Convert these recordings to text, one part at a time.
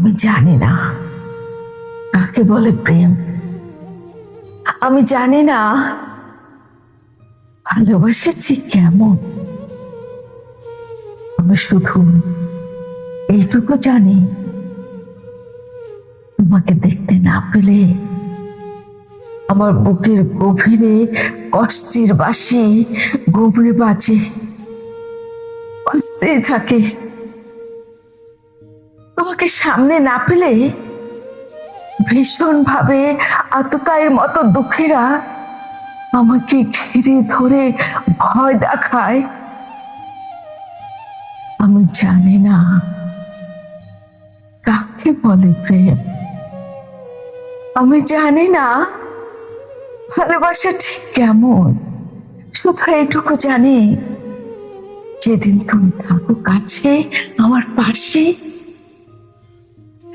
আমি জানি না কাকে বলে প্রেম। আমি জানি না ভালোবাসা ঠিক কেমন। আমি শুধু এইটুকু জানি, তোমাকে দেখতে না পেলে আমার বুকের গভীরে কষ্টের বাঁশি গভীরে বাজে, বাজতেই থাকে। তোমাকে সামনে না পেলে ভীষণ ভাবে আততায়ীর মতো দুঃখীরা আমাকে ঘিরে ধরে ভয় দেখায়। আমি জানি না কাকে বলে প্রেম। আমি জানি না ভালোবাসা ঠিক কেমন। শুধু এইটুকু জানি, যেদিন তুমি থাকো কাছে আমার পাশে,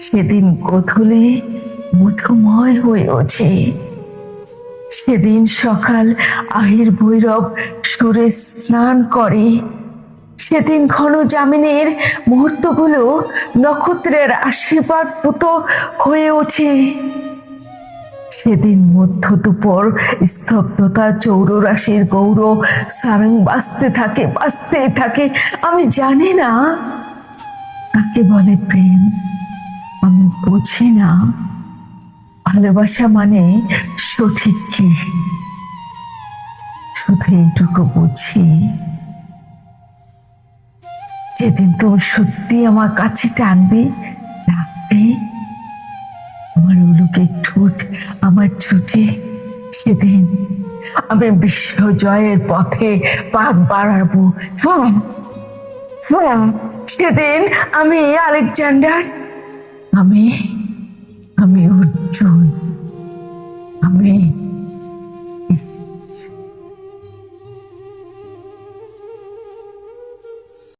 সেদিন গোধূলি মধুময় হয়ে ওঠে। সেদিন সকাল আহির ভৈরব সুরে স্নান করে। সেদিন ঘন জামিনের মুহূর্তগুলো নক্ষত্রের আশীর্বাদ পুত হয়ে ওঠে। সেদিন মধ্য দুপুর স্তব্ধতা চৌররাশির গৌর সারং বাজতে থাকে, বাজতে থাকে। আমি জানি না কাকে বলে প্রেম। আমি বুঝি না ভালোবাসা মানে সঠিক কি। শুধু এইটুকু বুঝি, যেদিন তুমি সত্যি আমার কাছে টানবে, ডাকবে, তোমার উলুকে ঠোঁট আমার ছুটে, সেদিন আমি বিশ্ব জয়ের পথে পাক বাড়াবো। হ্যাঁ হ্যাঁ, সেদিন আমি আলেকজান্ডার, আমি আমি অর্জুন, আমি